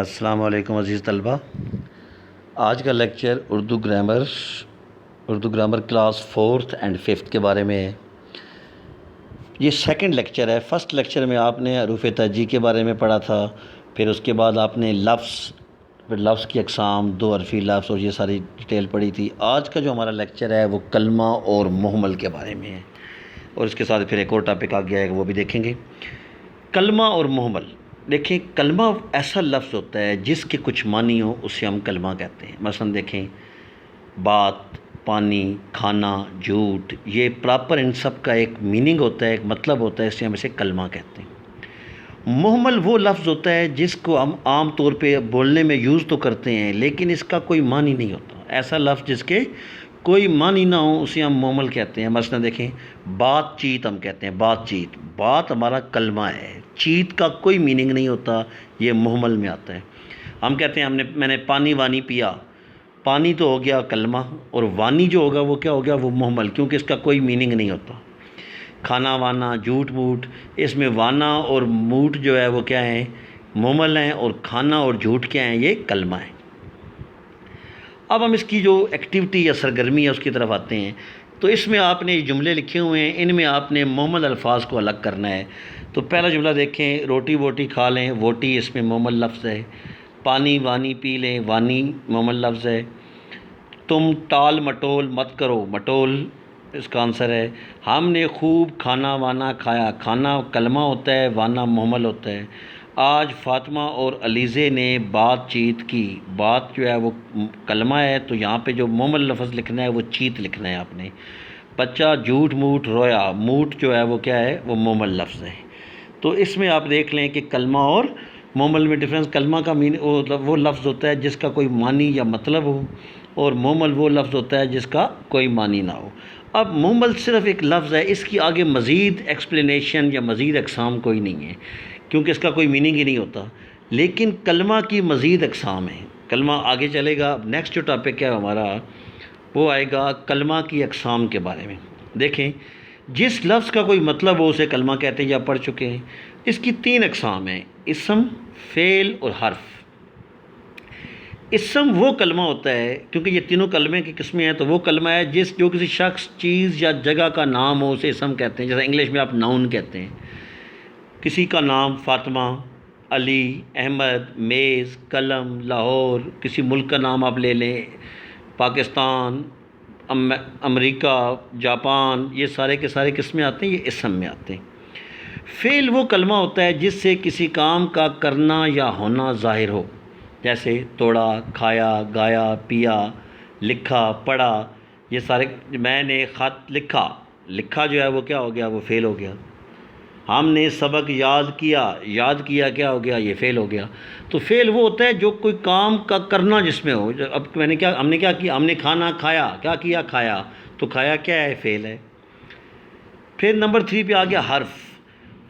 السلام علیکم عزیز طلبہ. آج کا lecture Urdu grammar class 4th and 5th کے بارے میں ہے. یہ سیکنڈ لیکچر ہے. فرسٹ لیکچر میں آپ نے حروف تہجی کے بارے میں پڑھا تھا، پھر اس کے بعد آپ نے لفظ کی اقسام، دو حرفی لفظ اور یہ ساری ڈیٹیل پڑھی تھی. آج کا جو ہمارا لیکچر ہے وہ کلمہ اور مہمل کے بارے میں ہے، اور اس کے ساتھ پھر ایک اور ٹاپک آ گیا ہے وہ بھی دیکھیں گے. کلمہ اور مہمل. دیکھیں، کلمہ ایسا لفظ ہوتا ہے جس کے کچھ معنی ہو، اسے ہم کلمہ کہتے ہیں. مثلا دیکھیں، بات، پانی، کھانا، جھوٹ، یہ پراپر ان سب کا ایک میننگ ہوتا ہے، ایک مطلب ہوتا ہے، اس لیے ہم اسے کلمہ کہتے ہیں. مہمل وہ لفظ ہوتا ہے جس کو ہم عام طور پہ بولنے میں یوز تو کرتے ہیں لیکن اس کا کوئی معنی نہیں ہوتا. ایسا لفظ جس کے کوئی معنی نہ ہو اسے ہم مہمل کہتے ہیں. مثلا دیکھیں، بات چیت ہم کہتے ہیں. بات چیت، بات ہمارا کلمہ ہے، چیت کا کوئی میننگ نہیں ہوتا، یہ مہمل میں آتا ہے. ہم کہتے ہیں میں نے پانی وانی پیا. پانی تو ہو گیا کلمہ، اور وانی جو ہوگا وہ کیا ہو گیا؟ وہ مہمل، کیونکہ اس کا کوئی میننگ نہیں ہوتا. کھانا وانا، جھوٹ موٹ، اس میں وانا اور موٹ جو ہے وہ کیا ہیں؟ مہمل ہیں. اور کھانا اور جھوٹ کیا ہیں؟ یہ کلمہ ہے. اب ہم اس کی جو ایکٹیویٹی یا سرگرمی ہے اس کی طرف آتے ہیں. تو اس میں آپ نے جملے لکھے ہوئے ہیں، ان میں آپ نے مہمل الفاظ کو الگ کرنا ہے. تو پہلا جملہ دیکھیں، روٹی ووٹی کھا لیں. ووٹی اس میں مہمل لفظ ہے. پانی وانی پی لیں. وانی مہمل لفظ ہے. تم ٹال مٹول مت کرو. مٹول اس کا آنسر ہے. ہم نے خوب کھانا وانا کھایا. کھانا کلمہ ہوتا ہے، وانا مہمل ہوتا ہے. آج فاطمہ اور علیزے نے بات چیت کی. بات جو ہے وہ کلمہ ہے، تو یہاں پہ جو مہمل لفظ لکھنا ہے وہ چیت لکھنا ہے آپ نے. بچہ جھوٹ موٹ رویا. موٹ جو ہے وہ کیا ہے؟ وہ مہمل لفظ ہے. تو اس میں آپ دیکھ لیں کہ کلمہ اور مہمل میں ڈفرینس. کلمہ کا وہ لفظ ہوتا ہے جس کا کوئی معنی یا مطلب ہو، اور مہمل وہ لفظ ہوتا ہے جس کا کوئی معنی نہ ہو. اب مہمل صرف ایک لفظ ہے، اس کی آگے مزید ایکسپلینیشن یا مزید اقسام کوئی نہیں ہے، کیونکہ اس کا کوئی میننگ ہی نہیں ہوتا. لیکن کلمہ کی مزید اقسام ہیں. کلمہ آگے چلے گا. نیکسٹ جو ٹاپک ہے ہمارا وہ آئے گا کلمہ کی اقسام کے بارے میں. دیکھیں، جس لفظ کا کوئی مطلب ہو اسے کلمہ کہتے ہیں، یا پڑھ چکے ہیں. اس کی 3 اقسام ہیں: اسم، فعل اور حرف. اسم وہ کلمہ ہوتا ہے، کیونکہ یہ تینوں کلمے کی قسمیں ہیں، تو وہ کلمہ ہے جو کسی شخص، چیز یا جگہ کا نام ہو اسے اسم کہتے ہیں. جیسے انگلش میں آپ ناؤن کہتے ہیں. کسی کا نام فاطمہ، علی، احمد، میز، قلم، لاہور. کسی ملک کا نام آپ لے لیں، پاکستان، امریکہ، جاپان، یہ سارے کے سارے کس میں آتے ہیں؟ یہ اسم میں آتے ہیں. فعل وہ کلمہ ہوتا ہے جس سے کسی کام کا کرنا یا ہونا ظاہر ہو. جیسے توڑا، کھایا، گایا، پیا، لکھا، پڑھا. یہ سارے. میں نے خط لکھا. لکھا جو ہے وہ کیا ہو گیا؟ وہ فعل ہو گیا. ہم نے سبق یاد کیا. یاد کیا کیا ہو گیا؟ یہ فعل ہو گیا. تو فعل وہ ہوتا ہے جو کوئی کام کا کرنا جس میں ہو. اب ہم نے کیا کیا؟ ہم نے کھانا کھایا. کیا کیا؟ کھایا. تو کھایا کیا ہے؟ فعل ہے. پھر نمبر 3 پہ آ گیا حرف.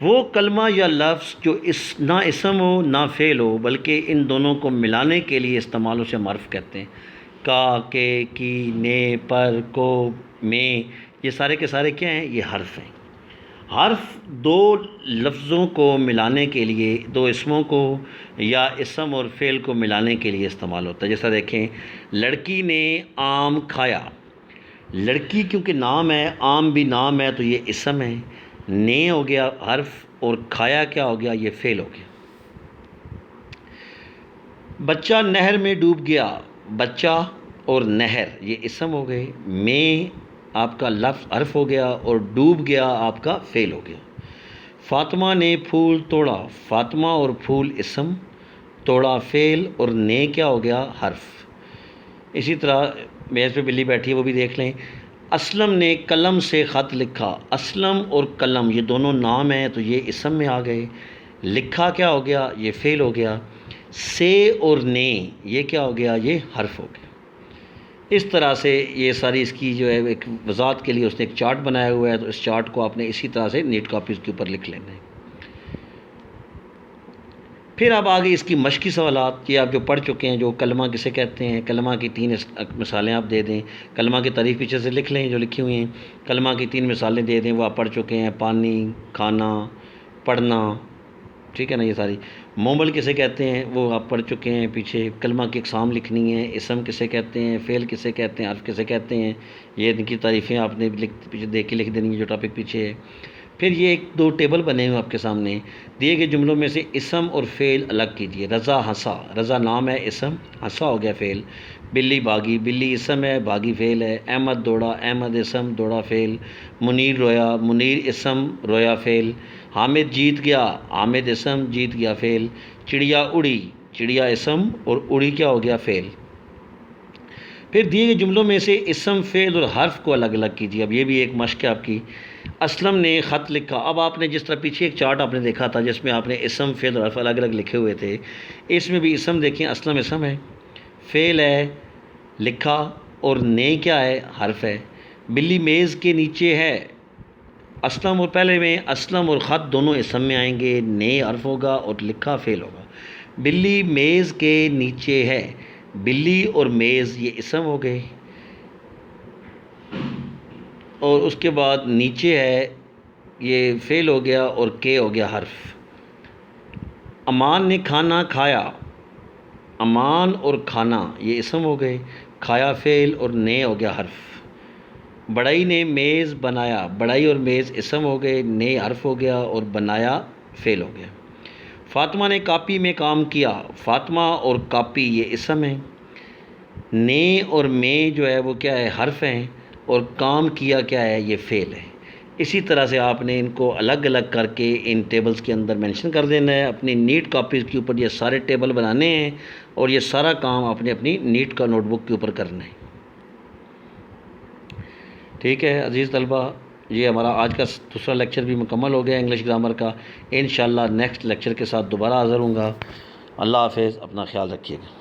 وہ کلمہ یا لفظ جو نہ اسم ہو نہ فعل ہو، بلکہ ان دونوں کو ملانے کے لیے استعمال اسے ہم حرف کہتے ہیں. کا، کے، کی، نے، پر، کو، میں، یہ سارے کے سارے کیا ہیں؟ یہ حرف ہیں. حرف 2 لفظوں کو ملانے کے لیے، 2 اسموں کو یا اسم اور فعل کو ملانے کے لیے استعمال ہوتا ہے. جیسا دیکھیں، لڑکی نے آم کھایا. لڑکی کیونکہ نام ہے، آم بھی نام ہے، تو یہ اسم ہے. نے ہو گیا حرف، اور کھایا کیا ہو گیا؟ یہ فعل ہو گیا. بچہ نہر میں ڈوب گیا. بچہ اور نہر یہ اسم ہو گئے. میں آپ کا لفظ حرف ہو گیا، اور ڈوب گیا آپ کا فعل ہو گیا. فاطمہ نے پھول توڑا. فاطمہ اور پھول اسم، توڑا فعل، اور نے کیا ہو گیا؟ حرف. اسی طرح میز پہ بلی بیٹھی ہے، وہ بھی دیکھ لیں. اسلم نے قلم سے خط لکھا. اسلم اور قلم یہ دونوں نام ہیں، تو یہ اسم میں آ گئے. لکھا کیا ہو گیا؟ یہ فعل ہو گیا. سے اور نے یہ کیا ہو گیا؟ یہ حرف ہو گیا. اس طرح سے یہ ساری اس کی جو ہے ایک وضاحت کے لیے اس نے ایک چارٹ بنایا ہوا ہے، تو اس چارٹ کو آپ نے اسی طرح سے نیٹ کاپیز کے اوپر لکھ لینا ہے. پھر اب آگے اس کی مشقی سوالات، یہ آپ جو پڑھ چکے ہیں، جو کلمہ کسے کہتے ہیں. کلمہ کی 3 مثالیں آپ دے دیں. کلمہ کی تعریف پیچھے سے لکھ لیں جو لکھی ہوئی ہیں. کلمہ کی 3 مثالیں دے دیں، وہ آپ پڑھ چکے ہیں. پانی، کھانا، پڑھنا. ٹھیک ہے نا؟ یہ ساری. مومل کسے کہتے ہیں وہ آپ پڑھ چکے ہیں پیچھے. کلمہ کی اقسام لکھنی ہے. اسم کسے کہتے ہیں, فعل کسے کہتے ہیں, حرف کسے کہتے ہیں, یہ ان کی تعریفیں آپ نے پیچھے دیکھ کے لکھ دینی ہے جو ٹاپک پیچھے ہے. پھر یہ ایک دو ٹیبل بنے ہوئے آپ کے سامنے. دیے گئے جملوں میں سے اسم اور فعل الگ کیجیے. رضا ہنسا, رضا نام ہے اسم, ہنسا ہو گیا فعل. بلی بھاگی, بلی اسم ہے, بھاگی فعل ہے. احمد دوڑا, احمد اسم, دوڑا فعل. منیر رویا, منیر اسم, رویا فعل. حامد جیت گیا, حامد اسم, جیت گیا فعل. چڑیا اڑی, چڑیا اسم اور اڑی کیا ہو گیا فعل. پھر دیے گئے جملوں میں سے اسم, فعل اور حرف کو الگ الگ کیجیے. اب یہ بھی ایک مشق ہے آپ کی. اسلم نے خط لکھا. اب آپ نے جس طرح پیچھے ایک چارٹ آپ نے دیکھا تھا جس میں آپ نے اسم, فعل اور حرف الگ الگ لکھے ہوئے تھے, اس میں بھی اسم دیکھیں, اسلم اسم ہے, فعل ہے لکھا, اور نے کیا ہے, حرف ہے. بلی میز کے نیچے ہے. اسلم اور پہلے میں اسلم اور خط دونوں اسم میں آئیں گے, نے حرف ہوگا اور لکھا فعل ہوگا. بلی میز کے نیچے ہے, بلی اور میز یہ اسم ہو گئے, اور اس کے بعد نیچے ہے یہ فعل ہو گیا, اور کے ہو گیا حرف. امان نے کھانا کھایا, امان اور کھانا یہ اسم ہو گئے, کھایا فعل اور نے ہو گیا حرف. بڑائی نے میز بنایا, بڑائی اور میز اسم ہو گئے, نے حرف ہو گیا اور بنایا فعل ہو گیا. فاطمہ نے کاپی میں کام کیا, فاطمہ اور کاپی یہ اسم ہیں, نے اور میں جو ہے وہ کیا ہے, حرف ہیں, اور کام کیا کیا ہے, یہ فعل ہے. اسی طرح سے آپ نے ان کو الگ الگ کر کے ان ٹیبلز کے اندر مینشن کر دینا ہے. اپنی نیٹ کاپیز کے اوپر یہ سارے ٹیبل بنانے ہیں, اور یہ سارا کام آپ نے اپنی نیٹ کا نوٹ بک کے اوپر کرنا ہے. ٹھیک ہے عزیز طلبہ, یہ ہمارا آج کا دوسرا لیکچر بھی مکمل ہو گیا انگلش گرامر کا. انشاءاللہ نیکسٹ لیکچر کے ساتھ دوبارہ حاضر ہوں گا. اللہ حافظ, اپنا خیال رکھیے گا.